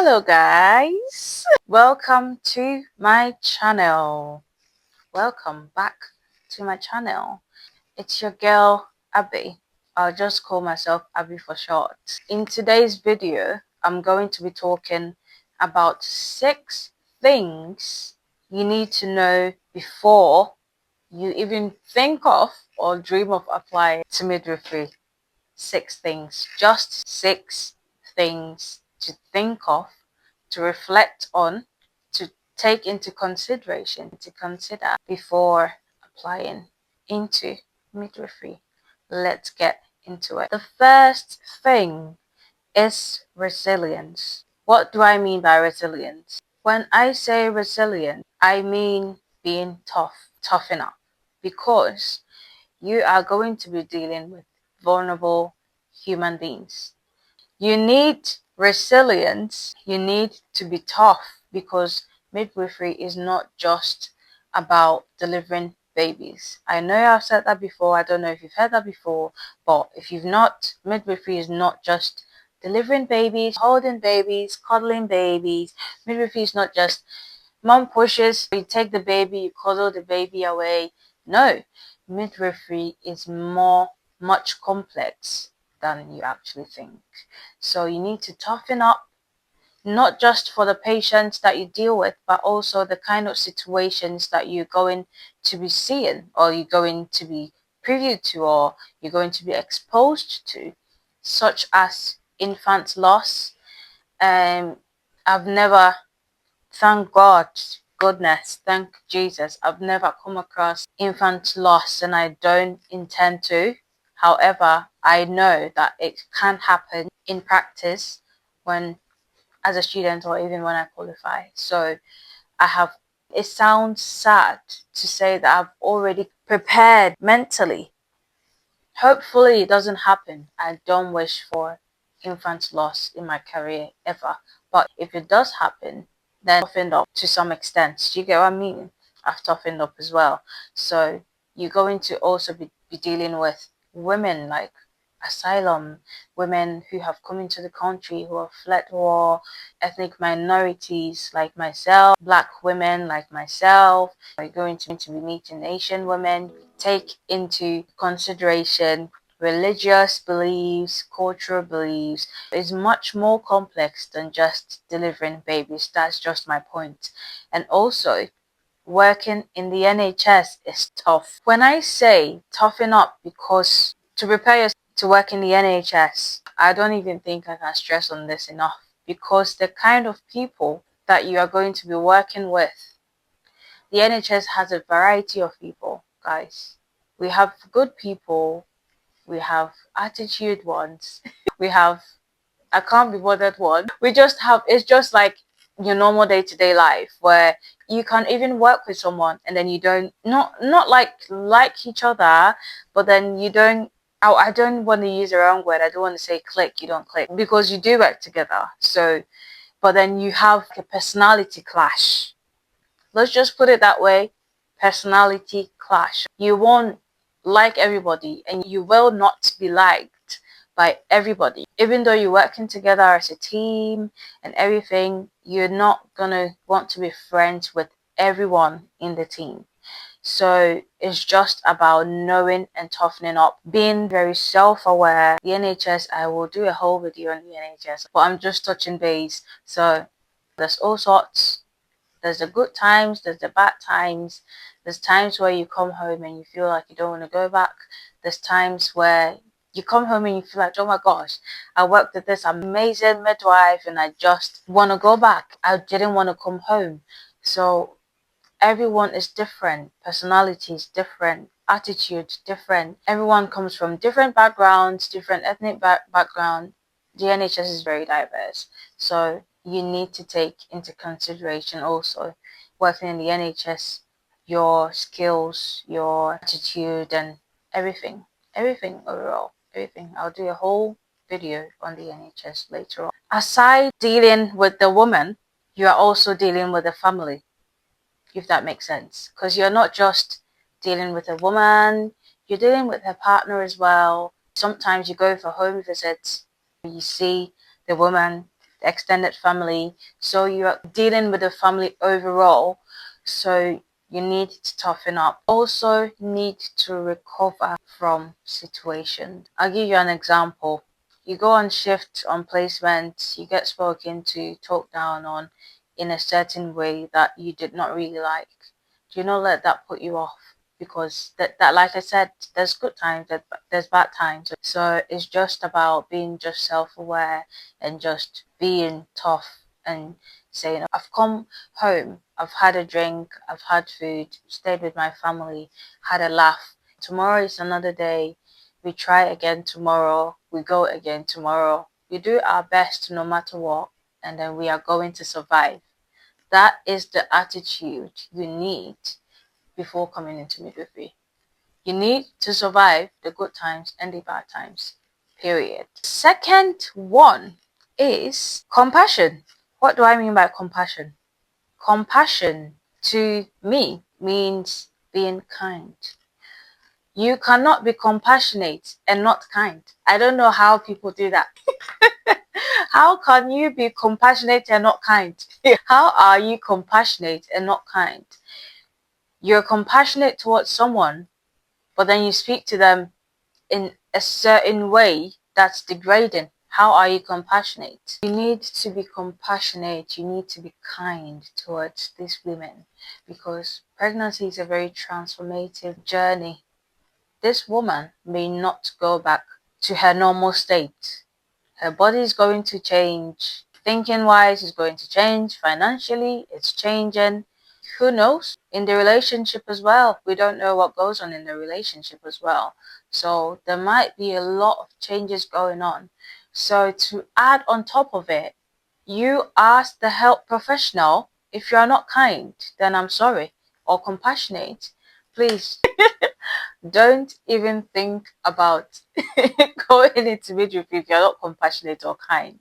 Hello guys, welcome to my channel. Welcome back to my channel. It's your girl Abby. I'll just call myself Abby for short. In today's video, I'm going to be talking about 6 things you need to know before you even think of or dream of applying to midwifery. 6 things, just 6 things to think of, to reflect on, to take into consideration, to consider before applying into midwifery. Let's get into it. The first thing is resilience. What do I mean by resilience? When I say resilient, I mean being tough enough, because you are going to be dealing with vulnerable human beings. You need resilience. You need to be tough, because midwifery is not just about delivering babies. I know I've said that before. I don't know if you've heard that before, but if you've not, midwifery is not just delivering babies, holding babies, cuddling babies. Midwifery is not just mom pushes, you take the baby, you cuddle the baby away. No, midwifery is much complex than you actually think. So you need to toughen up, not just for the patients that you deal with, but also the kind of situations that you're going to be seeing, or you're going to be privy to, or you're going to be exposed to, such as infant loss. I've never, thank God, goodness, thank Jesus, I've never come across infant loss, and I don't intend to. However, I know that it can happen in practice when, as a student, or even when I qualify. So I have, it sounds sad to say that I've already prepared mentally. Hopefully it doesn't happen. I don't wish for infant loss in my career ever. But if it does happen, then I've toughened up to some extent. Do you get what I mean? I've toughened up as well. So you're going to also be dealing with women, like asylum, women who have come into the country, who have fled war, ethnic minorities like myself, black women like myself. You're going to be meeting Asian women. Take into consideration religious beliefs, cultural beliefs. It's much more complex than just delivering babies. That's just my point. And also, working in the NHS is tough. When I say toughen up, because to prepare yourself to work in the NHS, I don't even think I can stress on this enough, because the kind of people that you are going to be working with, the NHS has a variety of people, guys. We have good people, we have attitude ones, we have I can't be bothered one. We just have, it's just like your normal day-to-day life, where you can even work with someone and then you don't, not like each other, but then you don't, I don't want to use the wrong word. I don't want to say click, you don't click, because you do work together. So, but then you have a personality clash. Let's just put it that way. Personality clash. You won't like everybody, and you will not be liked by everybody. Even though you're working together as a team and everything, you're not gonna want to be friends with everyone in the team. So it's just about knowing and toughening up, being very self-aware. The NHS, I will do a whole video on the NHS, but I'm just touching base. So there's all sorts. There's the good times, there's the bad times. There's times where you come home and you feel like you don't want to go back. There's times where you come home and you feel like, oh my gosh, I worked with this amazing midwife and I just want to go back. I didn't want to come home. So everyone is different. Personality is different. Attitude different. Everyone comes from different backgrounds, different ethnic background. The NHS is very diverse. So you need to take into consideration also, working in the NHS, your skills, your attitude, and everything. Everything overall. Everything. I'll do a whole video on the NHS later on. Aside dealing with the woman, you are also dealing with the family, if that makes sense. Because you're not just dealing with a woman, you're dealing with her partner as well. Sometimes you go for home visits, you see the woman, the extended family. So you're dealing with the family overall. So you need to toughen up. Also need to recover from situations. I'll give you an example. You go on shift on placement, you get spoken to, talked down on in a certain way that you did not really like. Do not let that put you off, because that like I said, there's good times, there's bad times. So it's just about being just self-aware and just being tough and saying, I've come home, I've had a drink, I've had food, stayed with my family, had a laugh. Tomorrow is another day. We try again tomorrow, we go again tomorrow. We do our best no matter what, and then we are going to survive. That is the attitude you need before coming into midwifery. You need to survive the good times and the bad times, period. Second one is compassion. What do I mean by compassion? Compassion to me means being kind. You cannot be compassionate and not kind. I don't know how people do that. How can you be compassionate and not kind? How are you compassionate and not kind? You're compassionate towards someone, but then you speak to them in a certain way that's degrading. How are you compassionate? You need to be compassionate. You need to be kind towards these women, because pregnancy is a very transformative journey. This woman may not go back to her normal state. Her body is going to change. Thinking wise is going to change. Financially, it's changing. Who knows? In the relationship as well. We don't know what goes on in the relationship as well. So there might be a lot of changes going on. So to add on top of it, you ask the health professional, if you are not kind, then I'm sorry, or compassionate, please don't even think about going into midwifery if you're not compassionate or kind.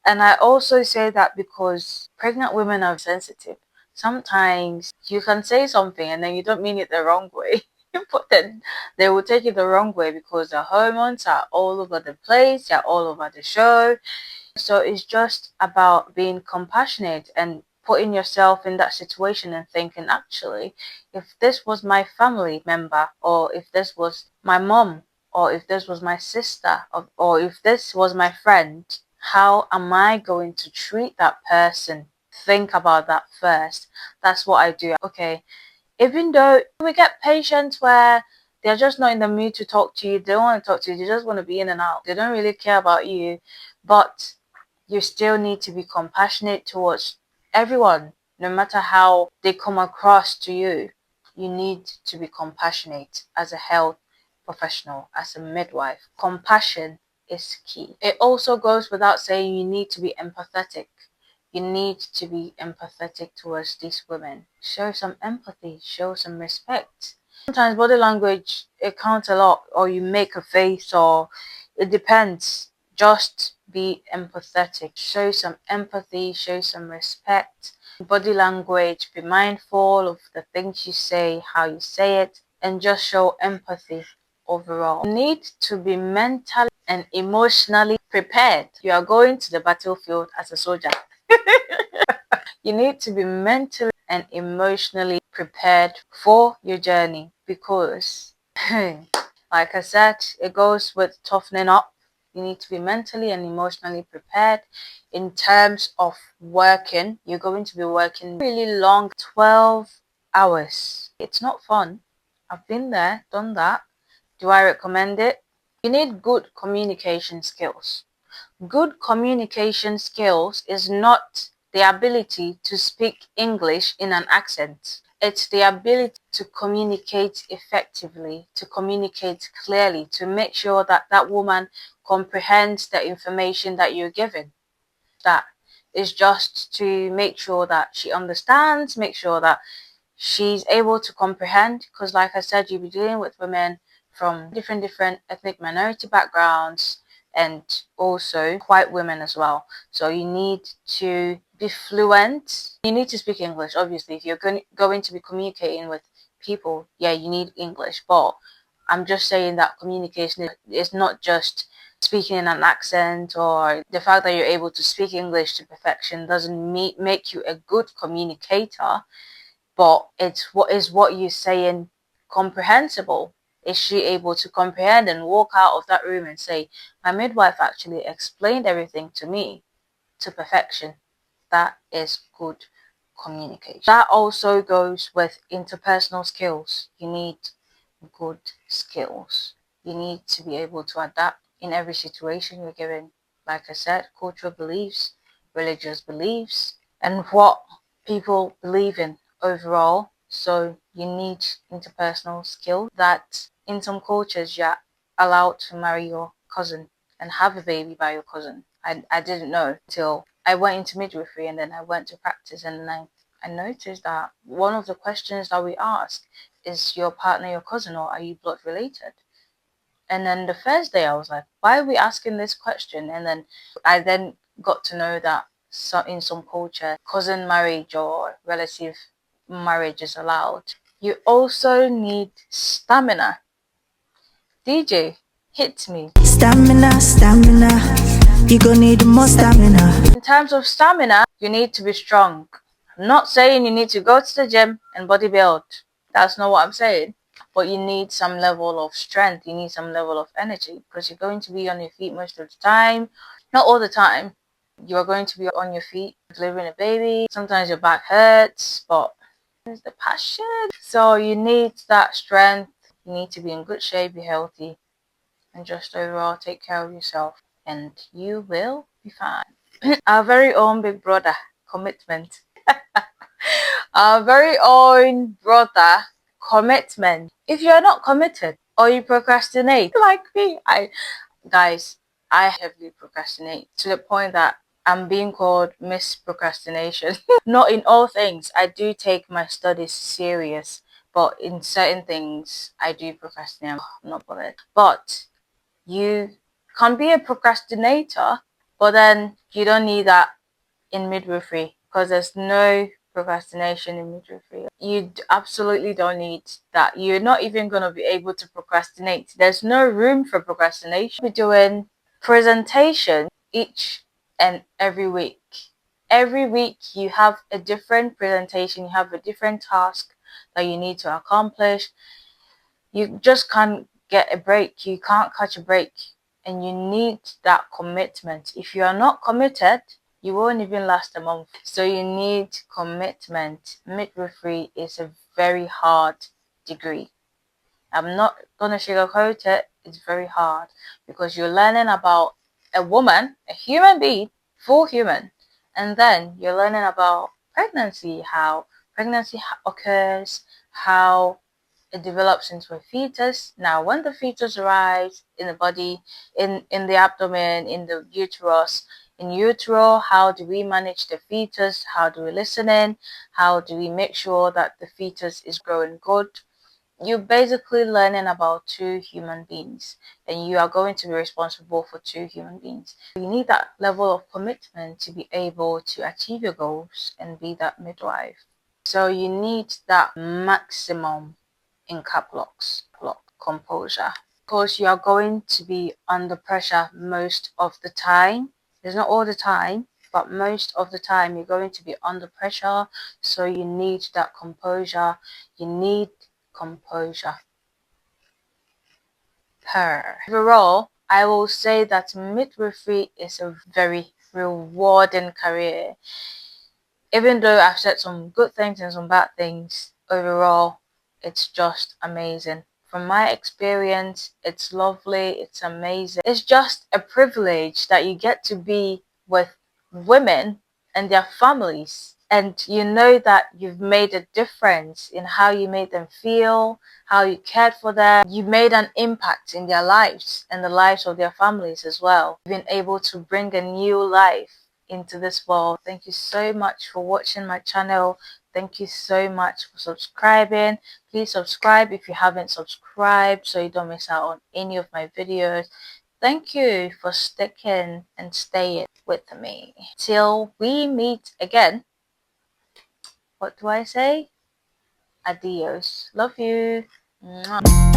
And I also say that because pregnant women are sensitive. Sometimes you can say something and then you don't mean it the wrong way. But then they will take it the wrong way because the hormones are all over the place, they're all over the show. So it's just about being compassionate and putting yourself in that situation and thinking, actually, if this was my family member, or if this was my mom, or if this was my sister, or if this was my friend, how am I going to treat that person? Think about that first. That's what I do. Okay, even though we get patients where they're just not in the mood to talk to you, they don't want to talk to you, they just want to be in and out, they don't really care about you, but you still need to be compassionate towards everyone, no matter how they come across to you. You need to be compassionate as a health professional, as a midwife. Compassion is key. It also goes without saying you need to be empathetic. You need to be empathetic towards these women. Show some empathy, show some respect. Sometimes body language, it counts a lot, or you make a face, or it depends. Just be empathetic. Show some empathy, show some respect. Body language, be mindful of the things you say, how you say it, and just show empathy overall. You need to be mentally and emotionally prepared. You are going to the battlefield as a soldier. You need to be mentally and emotionally prepared for your journey, because like I said, it goes with toughening up. You need to be mentally and emotionally prepared. In terms of working, you're going to be working really long, 12 hours. It's not fun. I've been there, done that. Do I recommend it? You need good communication skills. Good communication skills is not the ability to speak English in an accent. It's the ability to communicate effectively, to communicate clearly, to make sure that that woman comprehends the information that you're giving. That is just to make sure that she understands, make sure that she's able to comprehend, because like I said, you'll be dealing with women from different ethnic minority backgrounds, and also white women as well. So you need to be fluent. You need to speak English, obviously. If you're going to be communicating with people, yeah, you need English. But I'm just saying that communication is not just speaking in an accent, or the fact that you're able to speak English to perfection doesn't make you a good communicator, but it's what you're saying comprehensible. Is she able to comprehend and walk out of that room and say, my midwife actually explained everything to me to perfection? That is good communication. That also goes with interpersonal skills. You need good skills. You need to be able to adapt in every situation you're given. Like I said, cultural beliefs, religious beliefs, and what people believe in overall. So you need interpersonal skills that in some cultures you're allowed to marry your cousin and have a baby by your cousin. I didn't know until I went into midwifery, and then I went to practice, and then I noticed that one of the questions that we ask is your partner your cousin, or are you blood related? And then the first day I was like, why are we asking this question? And then I got to know that in some culture, cousin marriage or relative marriage is allowed. You also need stamina. DJ, hit me. Stamina, stamina. You gonna need more stamina. In terms of stamina, you need to be strong. I'm not saying you need to go to the gym and bodybuild. That's not what I'm saying. But you need some level of strength. You need some level of energy, because you're going to be on your feet most of the time. Not all the time. You're going to be on your feet delivering a baby. Sometimes your back hurts, but it's the passion. So you need that strength. You need to be in good shape, be healthy, and just overall take care of yourself, and you will be fine. Our very own big brother, commitment. Our very own brother, commitment. If you're not committed or you procrastinate, like me, guys, I heavily procrastinate to the point that I'm being called Miss Procrastination. Not in all things. I do take my studies serious, but in certain things, I do procrastinate. I'm not bothered. But you can be a procrastinator, but then you don't need that in midwifery, because there's no procrastination in midwifery. You absolutely don't need that. You're not even going to be able to procrastinate. There's no room for procrastination. We're doing presentation each and every week. Every week you have a different presentation, you have a different task that you need to accomplish. You just can't get a break. You can't catch a break. And you need that commitment. If you are not committed, you won't even last a month. So you need commitment. Midwifery is a very hard degree. I'm not gonna sugarcoat it. It's very hard, because you're learning about a woman, a human being, full human, and then you're learning about pregnancy, how pregnancy occurs, how it develops into a fetus. Now, when the fetus arrives in the body, in the abdomen, in the uterus, in utero, how do we manage the fetus? How do we listen in? How do we make sure that the fetus is growing good? You're basically learning about two human beings, and you are going to be responsible for two human beings. You need that level of commitment to be able to achieve your goals and be that midwife. So you need that maximum, in cap locks, composure, because you are going to be under pressure most of the time. It's not all the time, but most of the time you're going to be under pressure. So you need that composure. You need composure. Overall, I will say that midwifery is a very rewarding career. Even though I've said some good things and some bad things, overall, it's just amazing. From my experience, it's lovely, it's amazing. It's just a privilege that you get to be with women and their families. And you know that you've made a difference in how you made them feel, how you cared for them. You made an impact in their lives and the lives of their families as well. You've been able to bring a new life into this world. Thank you so much for watching my channel. Thank you so much for subscribing. Please subscribe if you haven't subscribed, so you don't miss out on any of my videos. Thank you for sticking and staying with me. Till we meet again, what do I say? Adios. Love you. Mwah.